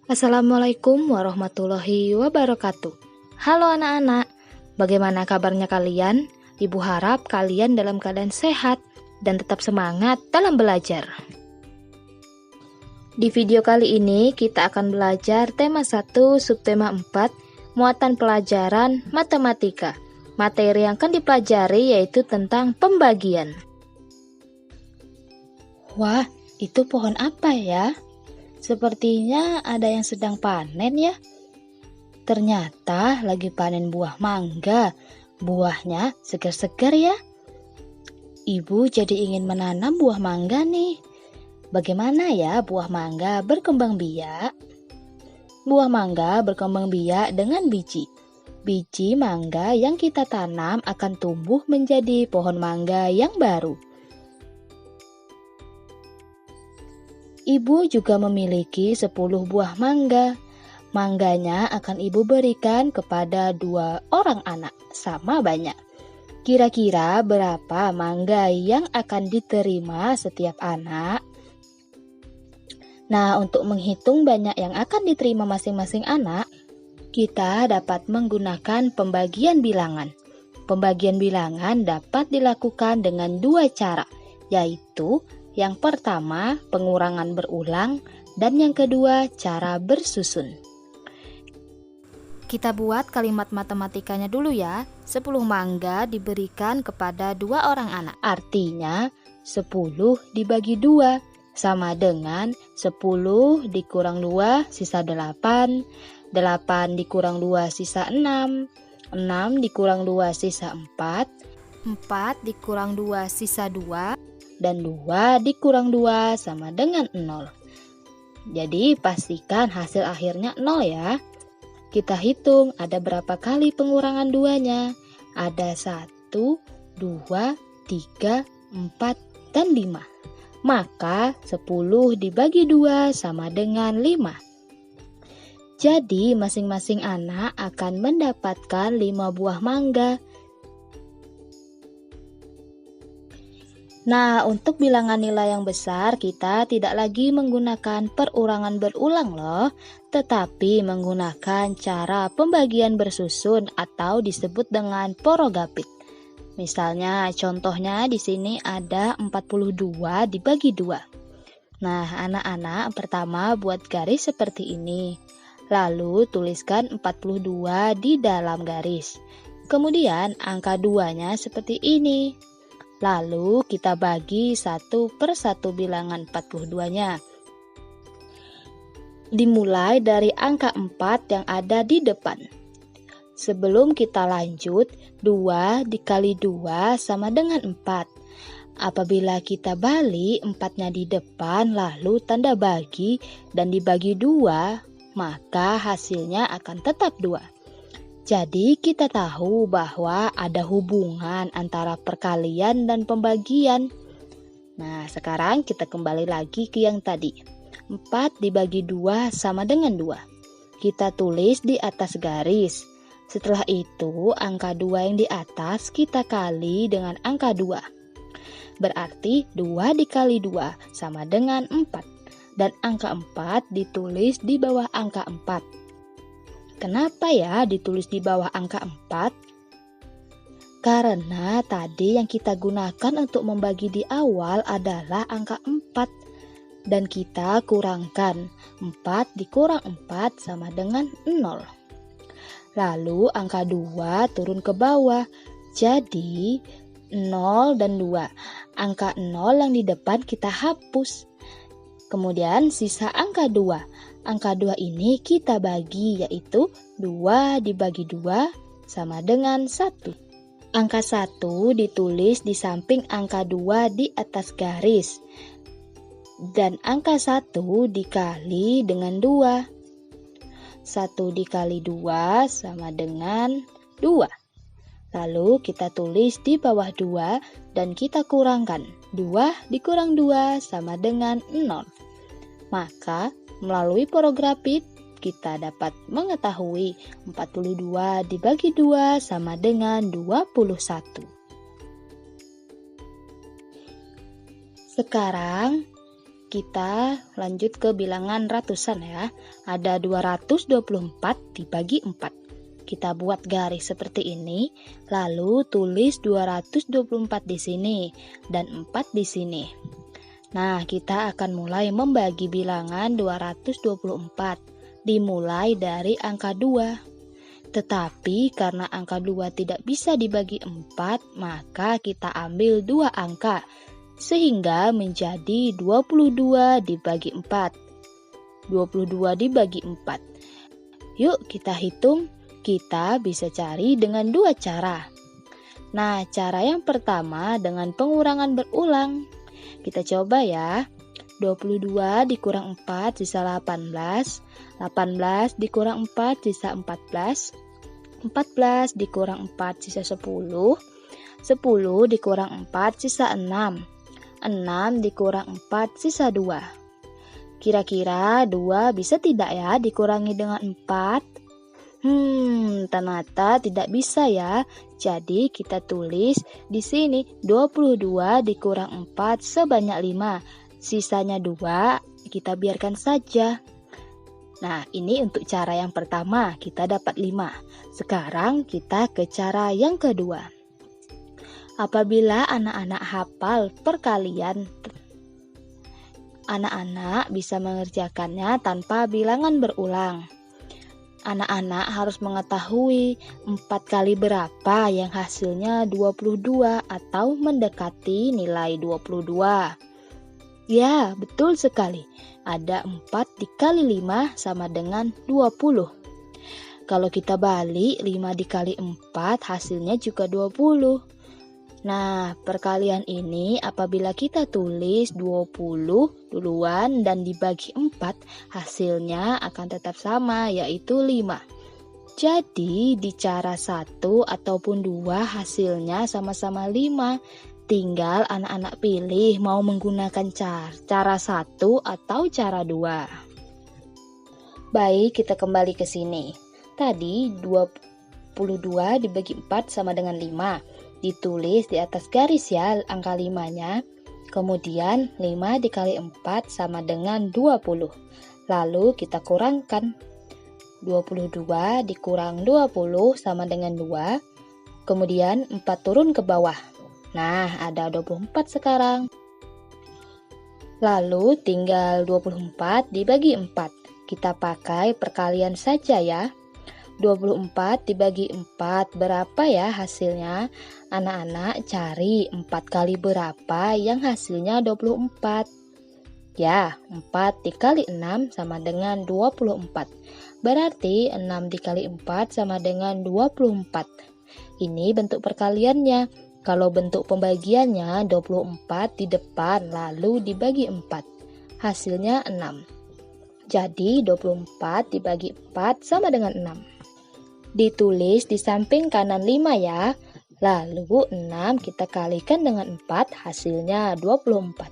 Assalamualaikum warahmatullahi wabarakatuh. Halo anak-anak, bagaimana kabarnya kalian? Ibu harap kalian dalam keadaan sehat dan tetap semangat dalam belajar. Di video kali ini kita akan belajar tema 1 subtema 4, muatan pelajaran matematika. Materi yang akan dipelajari yaitu tentang pembagian. Wah, itu pohon apa ya? Sepertinya ada yang sedang panen ya. Ternyata lagi panen buah mangga. Buahnya segar-segar ya. Ibu jadi ingin menanam buah mangga nih. Bagaimana ya buah mangga berkembang biak? Buah mangga berkembang biak dengan biji. Biji mangga yang kita tanam akan tumbuh menjadi pohon mangga yang baru. Ibu juga memiliki 10 buah mangga. Mangganya akan ibu berikan kepada 2 orang anak, sama banyak. Kira-kira berapa mangga yang akan diterima setiap anak? Nah, untuk menghitung banyak yang akan diterima masing-masing anak, kita dapat menggunakan pembagian bilangan. Pembagian bilangan dapat dilakukan dengan 2 cara, yaitu yang pertama, pengurangan berulang, dan yang kedua, cara bersusun. Kita buat kalimat matematikanya dulu ya. 10 mangga diberikan kepada 2 orang anak. Artinya, 10 dibagi 2 sama dengan 10 dikurang 2 sisa 8, 8 dikurang 2 sisa 6, 6 dikurang 2 sisa 4, 4 dikurang 2 sisa 2, dan 2 dikurang 2 sama dengan 0. Jadi pastikan hasil akhirnya 0 ya. Kita hitung ada berapa kali pengurangan 2-nya. Ada 1, 2, 3, 4, dan 5. Maka 10 dibagi 2 sama dengan 5. Jadi masing-masing anak akan mendapatkan 5 buah mangga. Nah, untuk bilangan nilai yang besar, kita tidak lagi menggunakan perurangan berulang loh, tetapi menggunakan cara pembagian bersusun atau disebut dengan porogapit. Misalnya, contohnya di sini ada 42 dibagi 2. Nah, anak-anak pertama buat garis seperti ini. Lalu tuliskan 42 di dalam garis. Kemudian angka 2-nya seperti ini. Lalu kita bagi 1 per 1 bilangan 42-nya. Dimulai dari angka 4 yang ada di depan. Sebelum kita lanjut, 2 dikali 2 sama dengan 4. Apabila kita balik 4-nya di depan lalu tanda bagi dan dibagi 2, maka hasilnya akan tetap 2. Jadi kita tahu bahwa ada hubungan antara perkalian dan pembagian. Nah, sekarang kita kembali lagi ke yang tadi. 4 dibagi 2 sama dengan 2. Kita tulis di atas garis. Setelah itu, angka 2 yang di atas kita kali dengan angka 2. Berarti 2 dikali 2 sama dengan 4. Dan angka 4 ditulis di bawah angka 4. Kenapa ya ditulis di bawah angka 4? Karena tadi yang kita gunakan untuk membagi di awal adalah angka 4. Dan kita kurangkan 4 dikurang 4 sama dengan 0. Lalu angka 2 turun ke bawah. Jadi 0 dan 2. Angka 0 yang di depan kita hapus. Kemudian sisa angka 2. Angka 2 ini kita bagi, yaitu 2 dibagi 2 sama dengan 1. Angka 1 ditulis di samping angka 2 di atas garis. Dan angka 1 dikali dengan 2. 1 dikali 2 sama dengan 2. Lalu kita tulis di bawah 2 dan kita kurangkan. 2 dikurang 2 sama dengan 0. Maka melalui porograpit kita dapat mengetahui 42 dibagi 2 sama dengan 21. Sekarang Kita lanjut ke bilangan ratusan ya. Ada 224 dibagi 4. Kita buat garis seperti ini, lalu tulis 224 di sini dan 4 di sini. Nah, kita akan mulai membagi bilangan 224, dimulai dari angka 2. Tetapi karena angka 2 tidak bisa dibagi 4, maka kita ambil 2 angka, sehingga menjadi 22 dibagi 4. 22 dibagi 4. Yuk kita hitung, kita bisa cari dengan 2 cara. Nah, cara yang pertama dengan pengurangan berulang. Kita coba ya. 22 dikurang 4 sisa 18, 18 dikurang 4 sisa 14, 14 dikurang 4 sisa 10, 10 dikurang 4 sisa 6, 6 dikurang 4 sisa 2. Kira-kira 2 bisa tidak ya dikurangi dengan 4? Ternyata tidak bisa ya. Jadi kita tulis di sini 22 dikurang 4 sebanyak 5. Sisanya 2, kita biarkan saja. Nah, ini untuk cara yang pertama, kita dapat 5. Sekarang kita ke cara yang kedua. Apabila anak-anak hafal perkalian, anak-anak bisa mengerjakannya tanpa bilangan berulang. Anak-anak harus mengetahui 4 kali berapa yang hasilnya 22 atau mendekati nilai 22. Ya, betul sekali. Ada 4 dikali 5 sama dengan 20. Kalau kita balik 5 dikali 4 hasilnya juga 20. Nah, perkalian ini apabila kita tulis 20 duluan dan dibagi 4, hasilnya akan tetap sama, yaitu 5. Jadi, di cara 1 ataupun 2 hasilnya sama-sama 5. Tinggal anak-anak pilih mau menggunakan cara 1 atau cara 2. Baik, kita kembali ke sini. Tadi 22 dibagi 4 sama dengan 5. Ditulis di atas garis ya angka 5-nya. Kemudian 5 dikali 4 sama dengan 20. Lalu kita kurangkan. 22 dikurang 20 sama dengan 2. Kemudian 4 turun ke bawah. Nah, ada 24 sekarang. Lalu tinggal 24 dibagi 4. Kita pakai perkalian saja ya. 24 dibagi 4 berapa ya hasilnya? Anak-anak cari 4 kali berapa yang hasilnya 24. Ya, 4 dikali 6 sama dengan 24. Berarti 6 dikali 4 sama dengan 24. Ini bentuk perkaliannya. Kalau bentuk pembagiannya 24 di depan lalu dibagi 4. Hasilnya 6. Jadi 24 dibagi 4 sama dengan 6. Ditulis di samping kanan 5 ya. Lalu 6 kita kalikan dengan 4, hasilnya 24.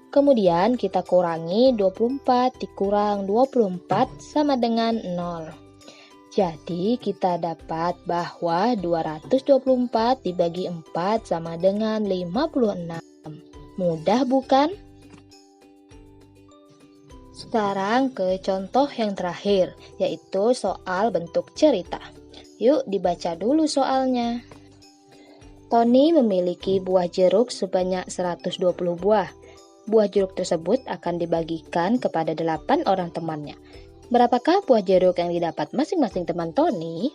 Kemudian kita kurangi 24 dikurang 24 sama dengan 0. Jadi kita dapat bahwa 224 dibagi 4 sama dengan 56. Mudah bukan? Sekarang ke contoh yang terakhir, yaitu soal bentuk cerita. Yuk dibaca dulu soalnya. Tony memiliki buah jeruk sebanyak 120 buah. Buah jeruk tersebut akan dibagikan kepada 8 orang temannya. Berapakah buah jeruk yang didapat masing-masing teman Tony?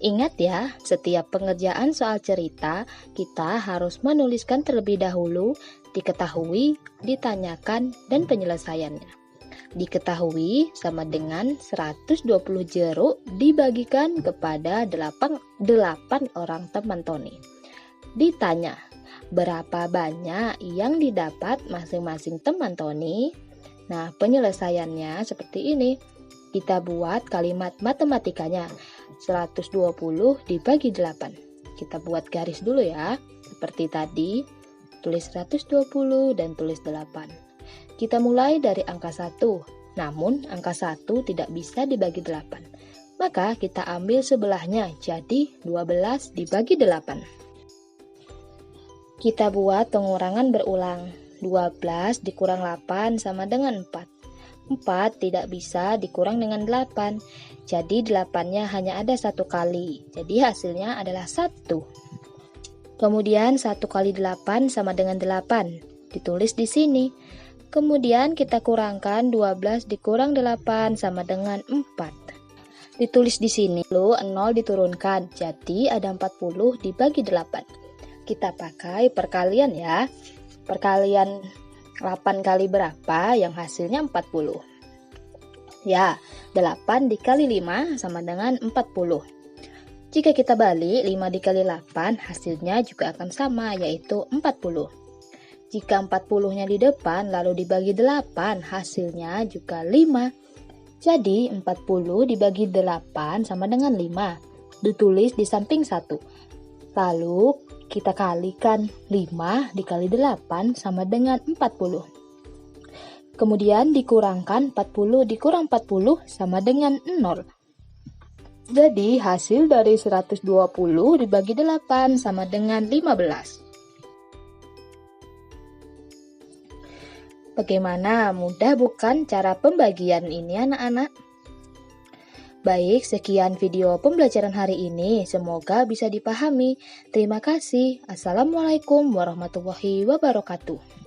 Ingat ya, setiap pengerjaan soal cerita, kita harus menuliskan terlebih dahulu, diketahui, ditanyakan, dan penyelesaiannya. Diketahui sama dengan 120 jeruk dibagikan kepada 8 orang teman Tony. Ditanya, berapa banyak yang didapat masing-masing teman Tony? Nah, penyelesaiannya seperti ini. Kita buat kalimat matematikanya. 120 dibagi 8. Kita buat garis dulu ya. Seperti tadi, tulis 120 dan tulis 8. Kita mulai dari angka 1. Namun, angka 1 tidak bisa dibagi 8. Maka kita ambil sebelahnya, jadi 12 dibagi 8. Kita buat pengurangan berulang. 12 dikurang 8 sama dengan 4. 4 tidak bisa dikurang dengan 8. Jadi 8-nya hanya ada 1 kali. Jadi hasilnya adalah 1. Kemudian 1 kali 8 sama dengan 8. Ditulis di sini. Kemudian kita kurangkan 12 dikurang 8 sama dengan 4. Ditulis di sini, lalu 0 diturunkan. Jadi ada 40 dibagi 8. Kita pakai perkalian ya. Perkalian 8 kali berapa yang hasilnya 40. Ya, 8 dikali 5 sama dengan 40. Jika kita balik 5 dikali 8 hasilnya juga akan sama, yaitu 40. Jika 40-nya di depan lalu dibagi 8 hasilnya juga 5. Jadi 40 dibagi 8 sama dengan 5. Ditulis di samping 1. Lalu kita kalikan 5 dikali 8 sama dengan 40. Kemudian dikurangkan 40 dikurang 40 sama dengan 0. Jadi hasil dari 120 dibagi 8 sama dengan 15. Bagaimana? Mudah bukan cara pembagian ini anak-anak? Baik, sekian video pembelajaran hari ini. Semoga bisa dipahami. Terima kasih. Assalamualaikum warahmatullahi wabarakatuh.